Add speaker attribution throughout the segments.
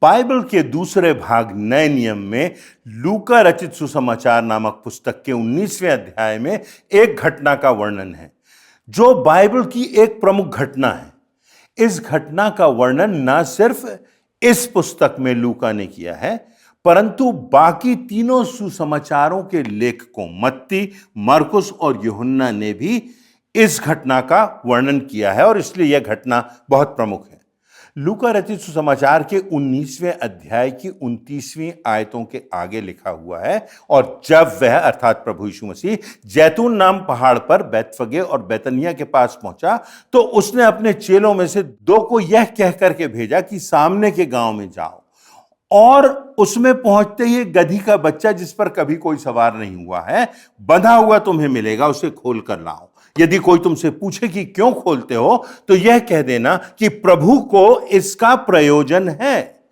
Speaker 1: Bible के दूसरे भाग नए नियम में लूका रचित सुसमाचार नामक पुस्तक के 19वें अध्याय में एक घटना का वर्णन है जो बाइबल की एक प्रमुख घटना है। इस घटना का वर्णन न सिर्फ इस पुस्तक में लूका ने किया है परंतु बाकी तीनों सुसमाचारों के लेखकों मत्ती, मरकुस और यूहन्ना ने भी इस घटना का वर्णन किया है और इसलिए यह घटना बहुत प्रमुख है। लूका रचित सुसमाचार के 19वें अध्याय की 29वीं आयतों के आगे लिखा हुआ है, और जब वह अर्थात प्रभु यीशु मसीह जैतून नाम पहाड़ पर बैतफगे और बैतनिया के पास पहुंचा तो उसने अपने चेलों में से 2 को यह कह करके भेजा कि सामने के गांव में जाओ और उसमें पहुंचते ही एक गधी का बच्चा जिस पर कभी कोई सवार नहीं हुआ है बंधा हुआ तुम्हें मिलेगा, उसे खोल कर लाओ। यदि कोई तुमसे पूछे कि क्यों खोलते हो तो यह कह देना कि प्रभु को इसका प्रयोजन है।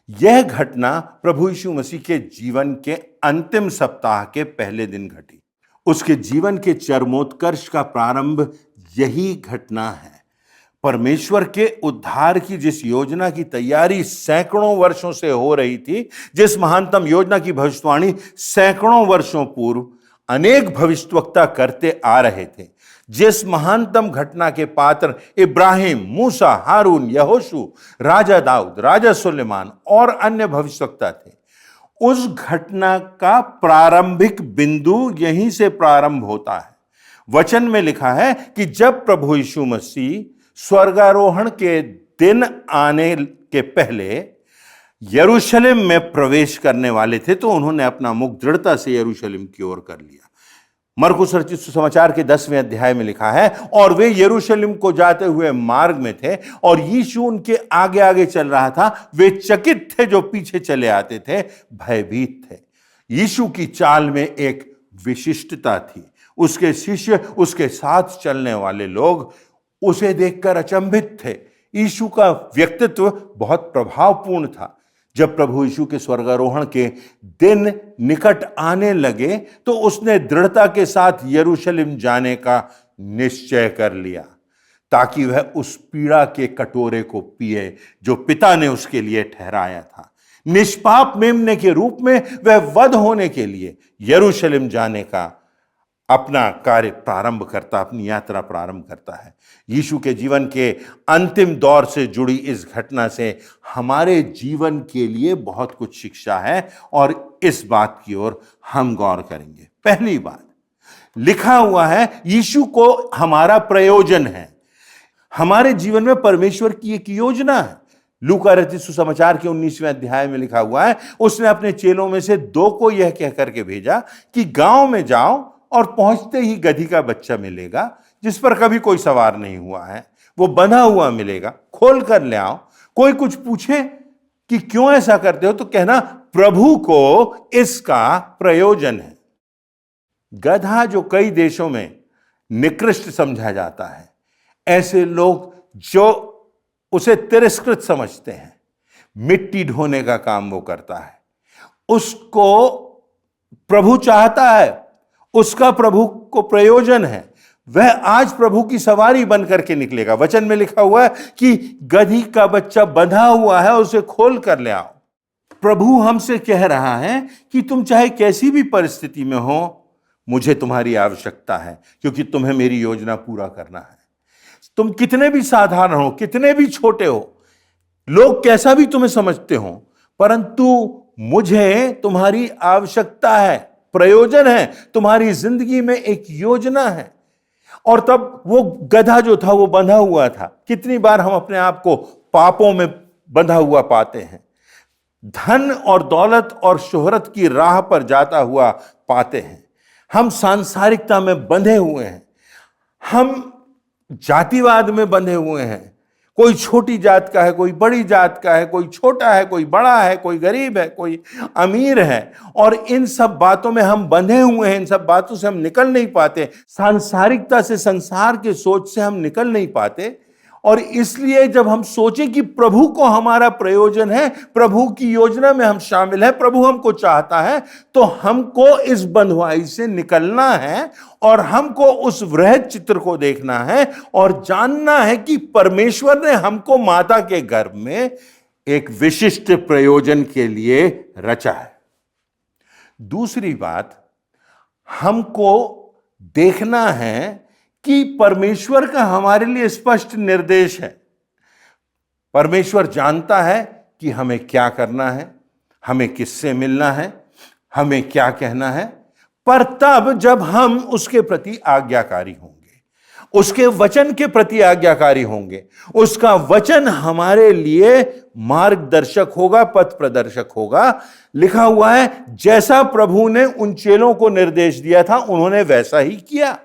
Speaker 1: यह घटना प्रभु यीशु मसीह के जीवन के अंतिम सप्ताह के पहले दिन घटी। उसके जीवन के चरमोत्कर्ष का प्रारंभ यही घटना है। परमेश्वर के उद्धार की जिस योजना की तैयारी सैकड़ों वर्षों से हो रही थी, जिस महानतम योजना की भविष्यवाणी सैकड़ों वर्षों पूर्व अनेक भविष्यवक्ता करते आ रहे थे, जिस महानतम घटना के पात्र इब्राहिम, मूसा, हारून, यहोशू, राजा दाऊद, राजा सुलेमान और अन्य भविष्यवक्ता थे, उस घटना का प्रारंभिक बिंदु यहीं से प्रारंभ होता है। वचन में लिखा है कि जब प्रभु यीशु मसीह स्वर्गारोहण के दिन आने के पहले यरूशलेम में प्रवेश करने वाले थे तो उन्होंने अपना मुख दृढ़ता से यरूशलेम की ओर कर लिया। मरकुस रचित सुसमाचार के 10वें अध्याय में लिखा है, और वे यरूशलेम को जाते हुए मार्ग में थे और यीशु उनके आगे आगे चल रहा था। वे चकित थे जो पीछे चले आते थे, भयभीत थे। यीशु की चाल में एक विशिष्टता थी। उसके शिष्य, उसके साथ चलने वाले लोग उसे देखकर अचंभित थे। यीशु का व्यक्तित्व बहुत प्रभावपूर्ण था। जब प्रभु यीशु के स्वर्गारोहण के दिन निकट आने लगे तो उसने दृढ़ता के साथ यरूशलेम जाने का निश्चय कर लिया ताकि वह उस पीड़ा के कटोरे को पिए जो पिता ने उसके लिए ठहराया था। निष्पाप मेमने के रूप में वह वध होने के लिए यरूशलेम जाने का अपना कार्य प्रारंभ करता, अपनी यात्रा प्रारंभ करता है। यीशु के जीवन के अंतिम दौर से जुड़ी इस घटना से हमारे जीवन के लिए बहुत कुछ शिक्षा है और इस बात की ओर हम गौर करेंगे। पहली बात, लिखा हुआ है यीशु को हमारा प्रयोजन है। हमारे जीवन में परमेश्वर की एक योजना है। लूका रचित सुसमाचार के 19वें अध्याय में लिखा हुआ है, उसने अपने चेलों में से 2 को यह कह करके भेजा कि गांव में जाओ और पहुंचते ही गधी का बच्चा मिलेगा जिस पर कभी कोई सवार नहीं हुआ है, वो बंधा हुआ मिलेगा, खोल कर ले आओ। कोई कुछ पूछे कि क्यों ऐसा करते हो तो कहना प्रभु को इसका प्रयोजन है। गधा जो कई देशों में निकृष्ट समझा जाता है, ऐसे लोग जो उसे तिरस्कृत समझते हैं, मिट्टी ढोने का काम वो करता है, उसको प्रभु चाहता है, उसका प्रभु को प्रयोजन है। वह आज प्रभु की सवारी बन करके निकलेगा। वचन में लिखा हुआ है कि गधी का बच्चा बंधा हुआ है, उसे खोल कर ले आओ। प्रभु हमसे कह रहा है कि तुम चाहे कैसी भी परिस्थिति में हो, मुझे तुम्हारी आवश्यकता है क्योंकि तुम्हें मेरी योजना पूरा करना है। तुम कितने भी साधारण हो, कितने भी छोटे हो, लोग कैसा भी तुम्हें समझते हो, परंतु मुझे तुम्हारी आवश्यकता है, प्रयोजन है। तुम्हारी जिंदगी में एक योजना है। और तब वो गधा जो था वो बंधा हुआ था। कितनी बार हम अपने आप को पापों में बंधा हुआ पाते हैं, धन और दौलत और शोहरत की राह पर जाता हुआ पाते हैं। हम सांसारिकता में बंधे हुए हैं, हम जातिवाद में बंधे हुए हैं। कोई छोटी जात का है, कोई बड़ी जात का है, कोई छोटा है, कोई बड़ा है, कोई गरीब है, कोई अमीर है, और इन सब बातों में हम बंधे हुए हैं। इन सब बातों से हम निकल नहीं पाते। सांसारिकता से, संसार के सोच से हम निकल नहीं पाते। और इसलिए जब हम सोचें कि प्रभु को हमारा प्रयोजन है, प्रभु की योजना में हम शामिल हैं, प्रभु हमको चाहता है, तो हमको इस बंधुआई से निकलना है और हमको उस वृहद चित्र को देखना है और जानना है कि परमेश्वर ने हमको माता के गर्भ में एक विशिष्ट प्रयोजन के लिए रचा है। दूसरी बात, हमको देखना है कि परमेश्वर का हमारे लिए स्पष्ट निर्देश है। परमेश्वर जानता है कि हमें क्या करना है, हमें किससे मिलना है, हमें क्या कहना है, पर तब जब हम उसके प्रति आज्ञाकारी होंगे, उसके वचन के प्रति आज्ञाकारी होंगे, उसका वचन हमारे लिए मार्गदर्शक होगा, पथ प्रदर्शक होगा। लिखा हुआ है, जैसा प्रभु ने उन चेलों को निर्देश दिया था उन्होंने वैसा ही किया।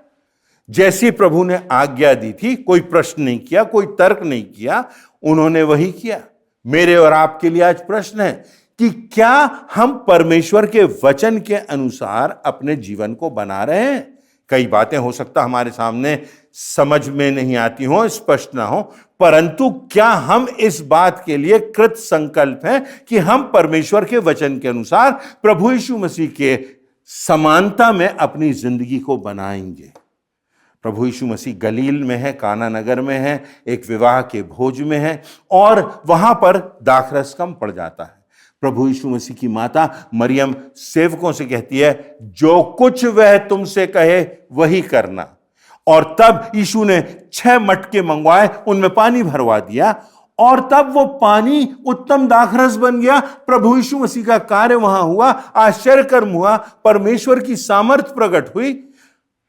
Speaker 1: जैसी प्रभु ने आज्ञा दी थी, कोई प्रश्न नहीं किया, कोई तर्क नहीं किया, उन्होंने वही किया। मेरे और आपके लिए आज प्रश्न है कि क्या हम परमेश्वर के वचन के अनुसार अपने जीवन को बना रहे हैं? कई बातें हो सकता हमारे सामने समझ में नहीं आती हो, स्पष्ट ना हो, परंतु क्या हम इस बात के लिए कृत संकल्प हैं कि हम परमेश्वर के वचन के अनुसार प्रभु यीशु मसीह के समानता में अपनी जिंदगी को बनाएंगे? प्रभु यीशु मसीह गलील में है, काना नगर में है, एक विवाह के भोज में है और वहां पर दाखरस कम पड़ जाता है। प्रभु यीशु मसीह की माता मरियम सेवकों से कहती है, जो कुछ वह तुमसे कहे वही करना। और तब यीशु ने 6 मटके मंगवाए, उनमें पानी भरवा दिया और तब वो पानी उत्तम दाखरस बन गया। प्रभु यीशु मसीह का कार्य वहां हुआ, आश्चर्य कर्म हुआ, परमेश्वर की सामर्थ प्रकट हुई।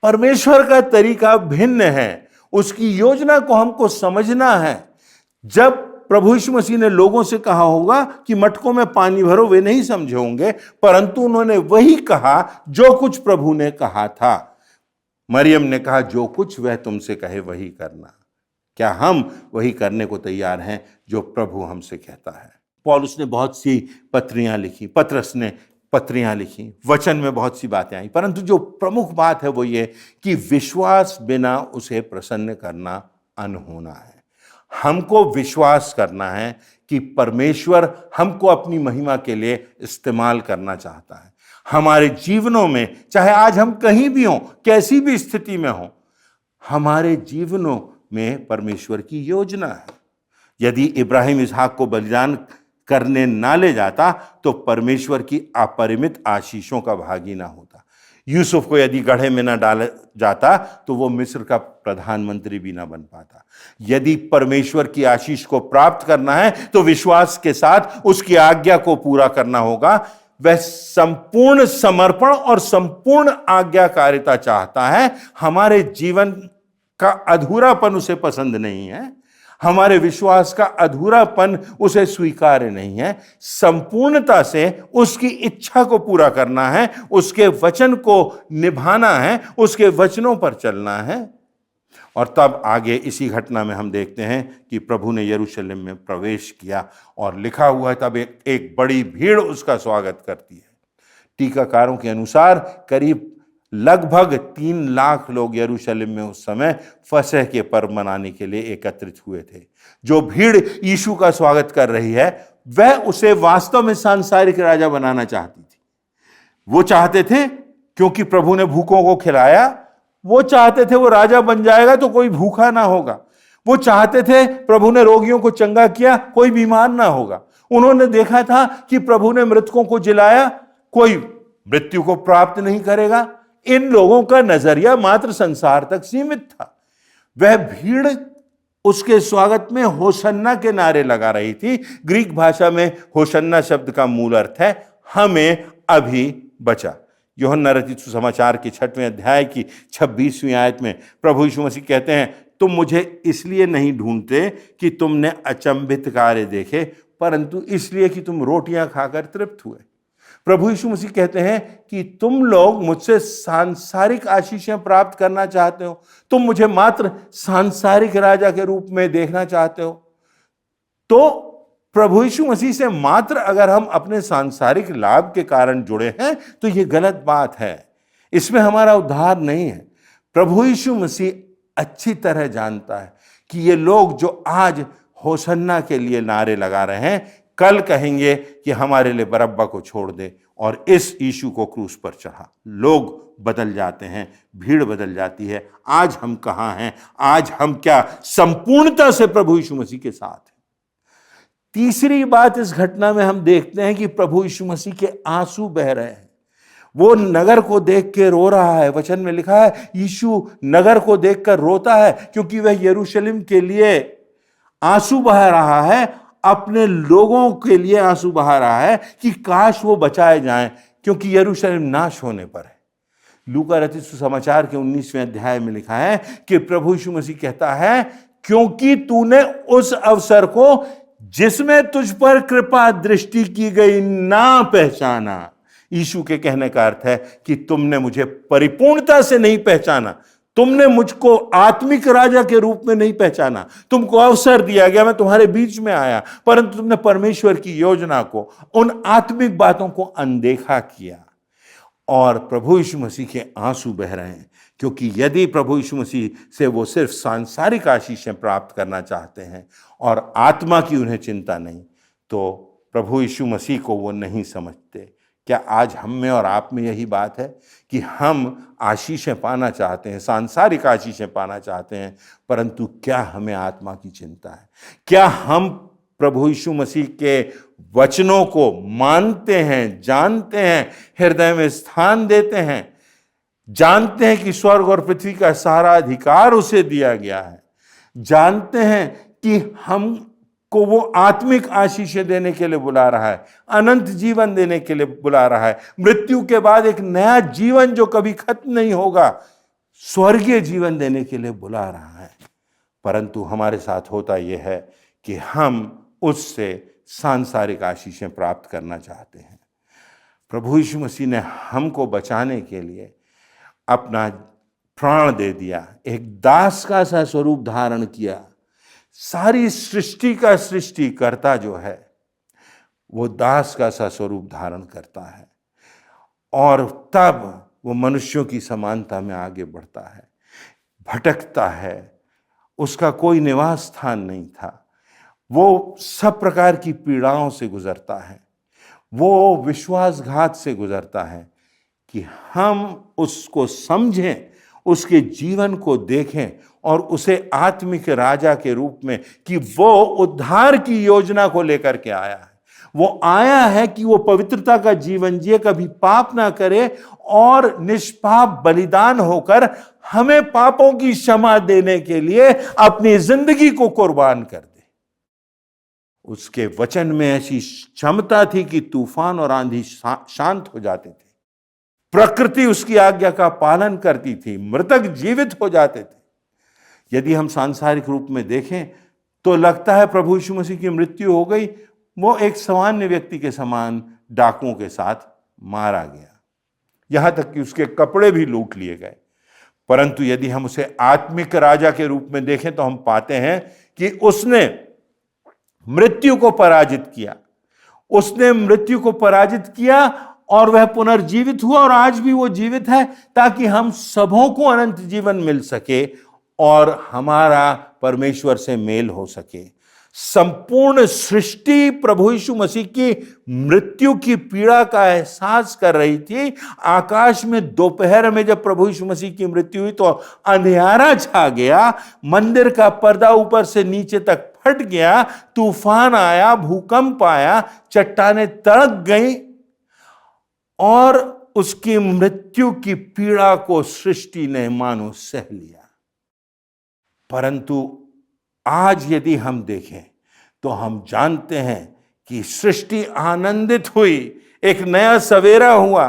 Speaker 1: परमेश्वर का तरीका भिन्न है, उसकी योजना को हमको समझना है। जब प्रभु यीशु मसीह ने लोगों से कहा होगा कि मटकों में पानी भरो, वे नहीं समझे होंगे, परंतु उन्होंने वही कहा जो कुछ प्रभु ने कहा था। मरियम ने कहा, जो कुछ वह तुमसे कहे वही करना। क्या हम वही करने को तैयार हैं जो प्रभु हमसे कहता है? पौलुस ने बहुत सी पत्रियां लिखी, पतरस ने पत्रियां लिखी, वचन में बहुत सी बातें आई, परंतु जो प्रमुख बात है वो ये कि विश्वास बिना उसे प्रसन्न करना अनहोना है। हमको विश्वास करना है कि परमेश्वर हमको अपनी महिमा के लिए इस्तेमाल करना चाहता है। हमारे जीवनों में, चाहे आज हम कहीं भी हों, कैसी भी स्थिति में हों, हमारे जीवनों में परमेश्वर की योजना है। यदि इब्राहिम इसहाक को बलिदान करने ना ले जाता तो परमेश्वर की अपरिमित आशीषों का भागी ना होता। यूसुफ को यदि गड्ढे में ना डाला जाता तो वो मिस्र का प्रधानमंत्री भी ना बन पाता। यदि परमेश्वर की आशीष को प्राप्त करना है तो विश्वास के साथ उसकी आज्ञा को पूरा करना होगा। वह संपूर्ण समर्पण और संपूर्ण आज्ञाकारिता चाहता है। हमारे जीवन का अधूरापन उसे पसंद नहीं है, हमारे विश्वास का अधूरापन उसे स्वीकार्य नहीं है। संपूर्णता से उसकी इच्छा को पूरा करना है, उसके वचन को निभाना है, उसके वचनों पर चलना है। और तब आगे इसी घटना में हम देखते हैं कि प्रभु ने यरूशलेम में प्रवेश किया और लिखा हुआ है तब एक बड़ी भीड़ उसका स्वागत करती है। टीकाकारों के अनुसार करीब लगभग 3 लाख लोग यरूशलेम में उस समय फसह के पर्व मनाने के लिए एकत्रित हुए थे। जो भीड़ यीशु का स्वागत कर रही है वह उसे वास्तव में सांसारिक राजा बनाना चाहती थी। वो चाहते थे, क्योंकि प्रभु ने भूखों को खिलाया, वो चाहते थे वो राजा बन जाएगा तो कोई भूखा ना होगा। वो चाहते थे, प्रभु ने रोगियों को चंगा किया, कोई बीमार ना होगा। उन्होंने देखा था कि प्रभु ने मृतकों को जिलाया, कोई मृत्यु को प्राप्त नहीं करेगा। इन लोगों का नजरिया मात्र संसार तक सीमित था। वह भीड़ उसके स्वागत में होशन्ना के नारे लगा रही थी। ग्रीक भाषा में होशन्ना शब्द का मूल अर्थ है हमें अभी बचा। यूहन्ना रचित सुसमाचार के 6वें अध्याय की 26वीं आयत में प्रभु यीशु मसीह कहते हैं, तुम मुझे इसलिए नहीं ढूंढते कि तुमने अचंभित कार्य देखे, परंतु इसलिए कि तुम रोटियां खाकर तृप्त हुए। प्रभु यीशु मसीह कहते हैं कि तुम लोग मुझसे सांसारिक आशीषें प्राप्त करना चाहते हो, तुम मुझे मात्र सांसारिक राजा के रूप में देखना चाहते हो। तो प्रभु यीशु मसीह से मात्र अगर हम अपने सांसारिक लाभ के कारण जुड़े हैं तो यह गलत बात है, इसमें हमारा उद्धार नहीं है। प्रभु यीशु मसीह अच्छी तरह जानता है कि ये लोग जो आज होशन्ना के लिए नारे लगा रहे हैं, कल कहेंगे कि हमारे लिए बरअब्बा को छोड़ दे और इस यीशु को क्रूस पर चढ़ा। लोग बदल जाते हैं, भीड़ बदल जाती है। आज हम कहाँ हैं? आज हम क्या संपूर्णता से प्रभु यीशु मसीह के साथ हैं? तीसरी बात इस घटना में हम देखते हैं कि प्रभु यीशु मसीह के आंसू बह रहे हैं। वो नगर को देख के रो रहा है। वचन में लिखा है यीशु नगर को देखकर रोता है, क्योंकि वह यरूशलेम के लिए आंसू बहा रहा है, अपने लोगों के लिए आंसू बहा रहा है कि काश वो बचाए जाएं, क्योंकि यरूशलेम नाश होने पर है। लूका रचित सुसमाचार के 19वें अध्याय में लिखा है कि प्रभु यीशु मसीह कहता है, क्योंकि तूने उस अवसर को जिसमें तुझ पर कृपा दृष्टि की गई ना पहचाना। यीशु के कहने का अर्थ है कि तुमने मुझे परिपूर्णता से नहीं पहचाना, तुमने मुझको आत्मिक राजा के रूप में नहीं पहचाना। तुमको अवसर दिया गया, मैं तुम्हारे बीच में आया, परंतु तुमने परमेश्वर की योजना को, उन आत्मिक बातों को अनदेखा किया। और प्रभु यीशु मसीह के आंसू बह रहे हैं, क्योंकि यदि प्रभु यीशु मसीह से वो सिर्फ सांसारिक आशीषें प्राप्त करना चाहते हैं और आत्मा की उन्हें चिंता नहीं, तो प्रभु यीशु मसीह को वो नहीं समझते। क्या आज हम में और आप में यही बात है कि हम आशीषें पाना चाहते हैं, सांसारिक आशीषें पाना चाहते हैं, परंतु क्या हमें आत्मा की चिंता है? क्या हम प्रभु यीशु मसीह के वचनों को मानते हैं, जानते हैं, हृदय में स्थान देते हैं, जानते हैं कि स्वर्ग और पृथ्वी का सारा अधिकार उसे दिया गया है, जानते हैं कि हमको वो आत्मिक आशीषें देने के लिए बुला रहा है, अनंत जीवन देने के लिए बुला रहा है, मृत्यु के बाद एक नया जीवन जो कभी खत्म नहीं होगा, स्वर्गीय जीवन देने के लिए बुला रहा है। परंतु हमारे साथ होता यह है कि हम उससे सांसारिक आशीषें प्राप्त करना चाहते हैं। प्रभु यीशु मसीह ने हमको बचाने के लिए अपना प्राण दे दिया, एक दास का सा स्वरूप धारण किया। सारी सृष्टि का सृष्टिकर्ता जो है वो दास का सा स्वरूप धारण करता है, और तब वो मनुष्यों की समानता में आगे बढ़ता है, भटकता है। उसका कोई निवास स्थान नहीं था, वो सब प्रकार की पीड़ाओं से गुजरता है, वो विश्वासघात से गुजरता है कि हम उसको समझें, उसके जीवन को देखें और उसे आत्मिक राजा के रूप में, कि वो उद्धार की योजना को लेकर के आया है। वो आया है कि वो पवित्रता का जीवन जिए, कभी पाप ना करे और निष्पाप बलिदान होकर हमें पापों की क्षमा देने के लिए अपनी जिंदगी को कुर्बान कर दे। उसके वचन में ऐसी क्षमता थी कि तूफान और आंधी शांत हो जाते थे, प्रकृति उसकी आज्ञा का पालन करती थी, मृतक जीवित हो जाते थे। यदि हम सांसारिक रूप में देखें तो लगता है प्रभु यीशु मसीह की मृत्यु हो गई, वो एक सामान्य व्यक्ति के समान डाकुओं के साथ मारा गया, यहां तक कि उसके कपड़े भी लूट लिए गए। परंतु यदि हम उसे आत्मिक राजा के रूप में देखें तो हम पाते हैं कि उसने मृत्यु को पराजित किया, उसने मृत्यु को पराजित किया और वह पुनर्जीवित हुआ, और आज भी वो जीवित है ताकि हम सबों को अनंत जीवन मिल सके और हमारा परमेश्वर से मेल हो सके। संपूर्ण सृष्टि प्रभु यीशु मसीह की मृत्यु की पीड़ा का एहसास कर रही थी। आकाश में दोपहर में जब प्रभु यीशु मसीह की मृत्यु हुई तो अंधियारा छा गया, मंदिर का पर्दा ऊपर से नीचे तक फट गया, तूफान आया, भूकंप आया, चट्टानें तड़क गई और उसकी मृत्यु की पीड़ा को सृष्टि ने मानो सह लिया। परंतु आज यदि हम देखें तो हम जानते हैं कि सृष्टि आनंदित हुई, एक नया सवेरा हुआ,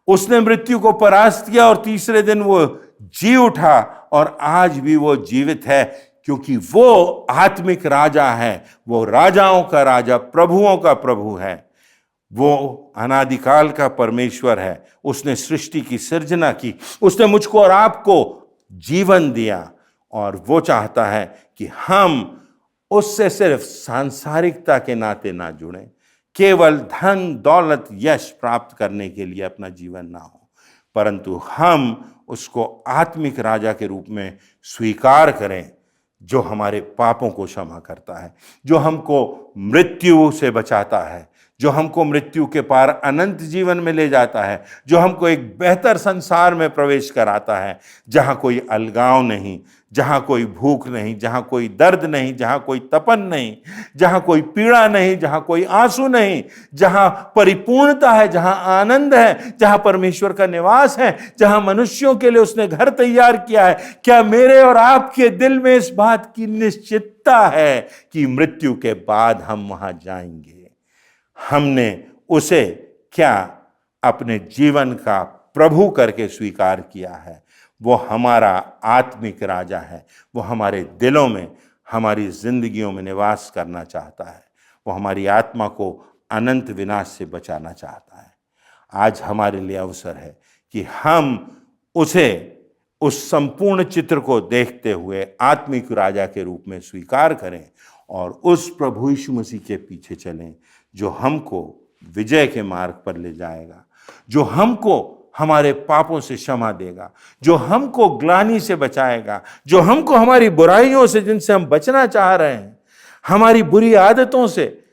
Speaker 1: उसने मृत्यु को परास्त किया और तीसरे दिन वो जी उठा, और आज भी वो जीवित है, क्योंकि वो आत्मिक राजा है, वो राजाओं का राजा, प्रभुओं का प्रभु है, वो अनादिकाल का परमेश्वर है। उसने सृष्टि की सृजना की, उसने मुझको और आपको जीवन दिया, और वो चाहता है कि हम उससे सिर्फ सांसारिकता के नाते ना जुड़ें, केवल धन दौलत यश प्राप्त करने के लिए अपना जीवन ना हो, परंतु हम उसको आत्मिक राजा के रूप में स्वीकार करें, जो हमारे पापों को क्षमा करता है, जो हमको मृत्यु से बचाता है, जो हमको मृत्यु के पार अनंत जीवन में ले जाता है, जो हमको एक बेहतर संसार में प्रवेश कराता है, जहां कोई अलगाव नहीं, जहां कोई भूख नहीं, जहां कोई दर्द नहीं, जहां कोई तपन नहीं, जहां कोई पीड़ा नहीं, जहां कोई आंसू नहीं, जहां परिपूर्णता है, जहां आनंद है, जहां परमेश्वर का निवास है, जहां मनुष्यों के लिए उसने घर तैयार किया है। क्या मेरे और आपके दिल में इस बात की निश्चितता है कि मृत्यु के बाद हम वहां जाएंगे? हमने उसे क्या अपने जीवन का प्रभु करके स्वीकार किया है? वो हमारा आत्मिक राजा है। वो हमारे दिलों में, हमारी जिंदगियों में निवास करना चाहता है। वो हमारी आत्मा को अनंत विनाश से बचाना चाहता है। आज हमारे लिए अवसर है कि हम उसे, उस संपूर्ण चित्र को देखते हुए आत्मिक राजा के रूप में स्वीकार करें और उस प्रभु यीशु मसीह के पीछे चलें, जो हमको विजय के मार्ग पर ले जाएगा, जो हमको हमारे पापों से क्षमा देगा, जो हमको ग्लानि से बचाएगा, जो हमको हमारी बुराइयों से, जिनसे हम बचना चाह रहे हैं, हमारी बुरी आदतों से,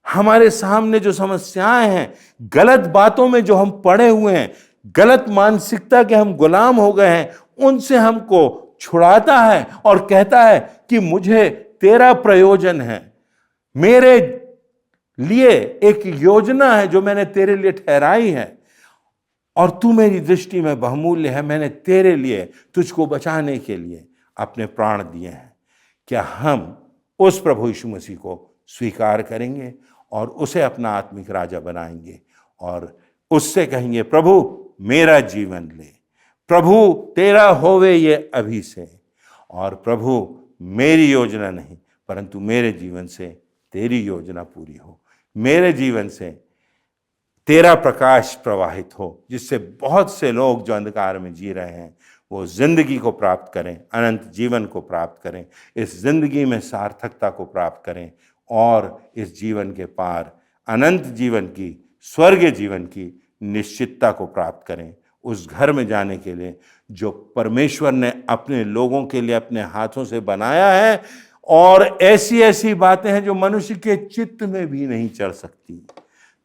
Speaker 1: हमारे सामने जो समस्याएं हैं, गलत बातों में जो हम पड़े हुए हैं, गलत मानसिकता के हम गुलाम हो गए हैं, उनसे हमको छुड़ाता है और कहता है कि मुझे तेरा प्रयोजन है, मेरे लिए एक योजना है जो मैंने तेरे लिए ठहराई है और तू मेरी दृष्टि में बहुमूल्य है। मैंने तेरे लिए, तुझको बचाने के लिए अपने प्राण दिए हैं। क्या हम उस प्रभु यीशु मसीह को स्वीकार करेंगे और उसे अपना आत्मिक राजा बनाएंगे और उससे कहेंगे, प्रभु मेरा जीवन ले, प्रभु तेरा होवे ये अभी से, और प्रभु मेरी योजना नहीं परंतु मेरे जीवन से तेरी योजना पूरी हो, मेरे जीवन से तेरा प्रकाश प्रवाहित हो, जिससे बहुत से लोग जो अंधकार में जी रहे हैं वो जिंदगी को प्राप्त करें, अनंत जीवन को प्राप्त करें, इस जिंदगी में सार्थकता को प्राप्त करें और इस जीवन के पार अनंत जीवन की, स्वर्ग जीवन की निश्चितता को प्राप्त करें। उस घर में जाने के लिए जो परमेश्वर ने अपने लोगों के लिए अपने हाथों से बनाया है, और ऐसी ऐसी बातें हैं जो मनुष्य के चित्त में भी नहीं चढ़ सकती।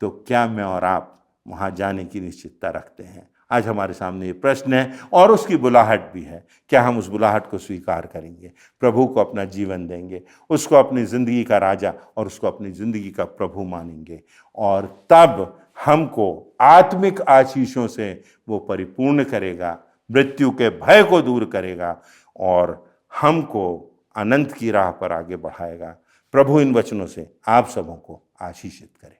Speaker 1: तो क्या मैं और आप वहां जाने की निश्चितता रखते हैं? आज हमारे सामने ये प्रश्न है और उसकी बुलाहट भी है। क्या हम उस बुलाहट को स्वीकार करेंगे, प्रभु को अपना जीवन देंगे, उसको अपनी जिंदगी का राजा और उसको अपनी जिंदगी का प्रभु मानेंगे, और तब हमको आत्मिक आशीषों से वो परिपूर्ण करेगा, मृत्यु के भय को दूर करेगा और हमको अनंत की राह पर आगे बढ़ाएगा। प्रभु इन वचनों से आप सबों को आशीषित करे।